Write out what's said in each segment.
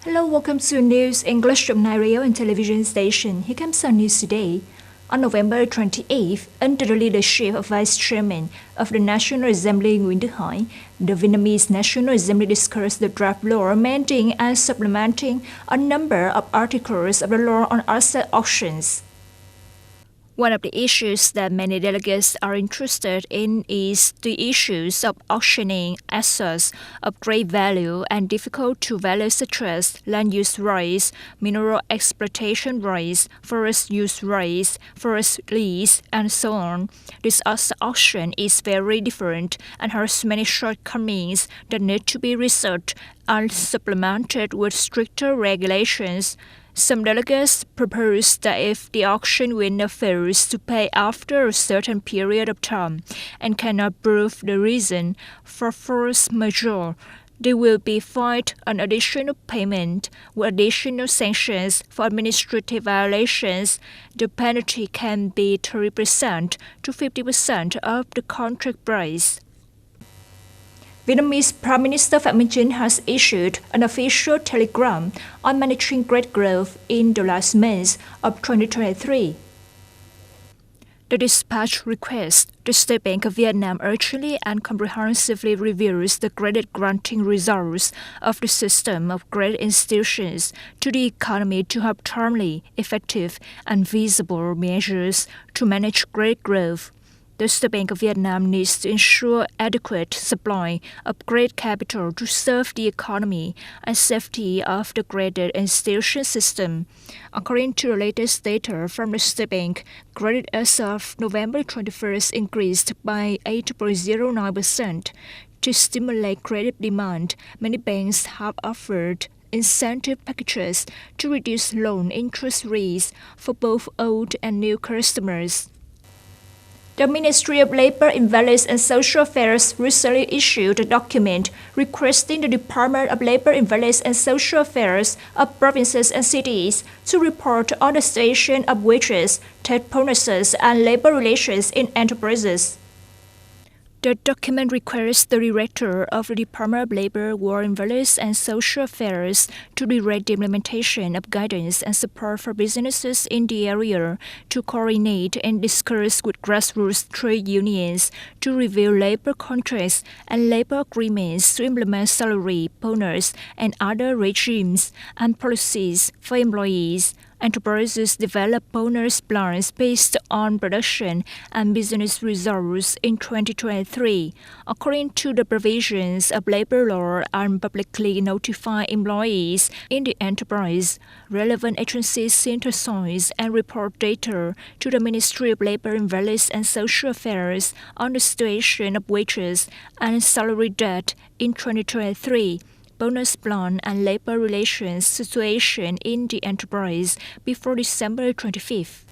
Hello, welcome to News English from Nai radio and television station. Here comes our news today. On November 28th, under the leadership of Vice Chairman of the National Assembly Nguyễn Đức Hải, the Vietnamese National Assembly discussed the draft law amending and supplementing a number of articles of the law on asset auctions. One of the issues that many delegates are interested in is the issues of auctioning assets of great value and difficult to value such as land use rights, mineral exploitation rights, forest use rights, forest lease, and so on. This asset auction is very different and has many shortcomings that need to be researched and supplemented with stricter regulations. Some delegates propose that if the auction winner fails to pay after a certain period of time and cannot prove the reason for force majeure, they will be fined an additional payment with additional sanctions for administrative violations. The penalty can be 30% to 50% of the contract price. Vietnamese Prime Minister Phạm Minh Chính has issued an official telegram on managing great growth in the last months of 2023. The dispatch requests the State Bank of Vietnam urgently and comprehensively reviews the credit granting results of the system of credit institutions to the economy to have timely, effective, and visible measures to manage credit growth. The State Bank of Vietnam needs to ensure adequate supply of credit capital to serve the economy and safety of the credit institution system. According to the latest data from the State Bank, credit as of November 21st increased by 8.09%. To stimulate credit demand, many banks have offered incentive packages to reduce loan interest rates for both old and new customers. The Ministry of Labor, Invalids and Social Affairs recently issued a document requesting the Department of Labor, Invalids and Social Affairs of provinces and cities to report on the situation of wages, tax bonuses, and labor relations in enterprises. The document requires the Director of the Department of Labor, War, Invalids and Social Affairs to direct the implementation of guidance and support for businesses in the area, to coordinate and discuss with grassroots trade unions, to review labor contracts and labor agreements, to implement salary, bonus, and other regimes and policies for employees. Enterprises develop bonus plans based on production and business results in 2023. According to the provisions of labor law and publicly notify employees in the enterprise, relevant agencies synthesize and report data to the Ministry of Labor, Invalids and Social Affairs on the situation of wages and salary debt in 2023. Bonus plan and labor relations situation in the enterprise before December 25th.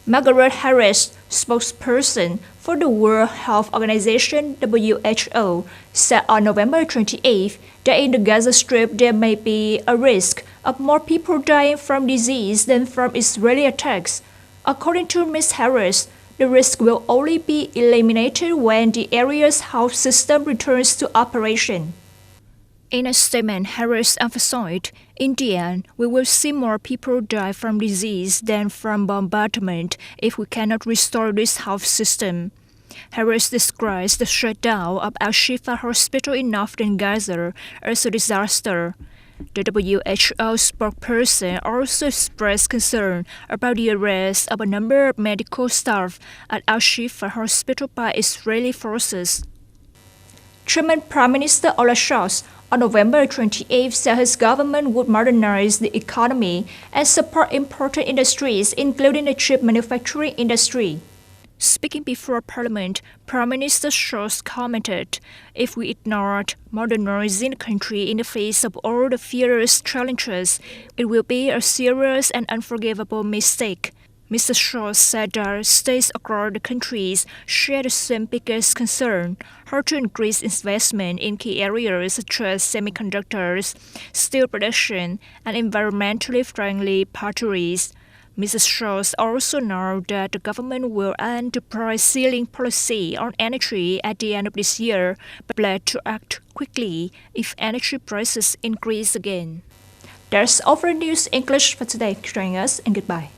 Margaret Harris, spokesperson for the World Health Organization (WHO), said on November 28th that in the Gaza Strip there may be a risk of more people dying from disease than from Israeli attacks. According to Ms. Harris, the risk will only be eliminated when the area's health system returns to operation. In a statement, Harris emphasized, in the end, we will see more people die from disease than from bombardment if we cannot restore this health system. Harris describes the shutdown of Al-Shifa Hospital in northern Gaza as a disaster. The WHO spokesperson also expressed concern about the arrest of a number of medical staff at Al-Shifa Hospital by Israeli forces. German Prime Minister Olaf Scholz on November 28th said his government would modernize the economy and support important industries, including the chip manufacturing industry. Speaking before Parliament, Prime Minister Scholz commented, "If we ignored modernizing the country in the face of all the fierce challenges, it will be a serious and unforgivable mistake." Mr. Scholz said that states across the countries share the same biggest concern: how to increase investment in key areas such as semiconductors, steel production, and environmentally friendly batteries. Mrs. Scholz also noted that the government will end the price ceiling policy on energy at the end of this year, but pledged to act quickly if energy prices increase again. That's all for News English for today. Join us and goodbye.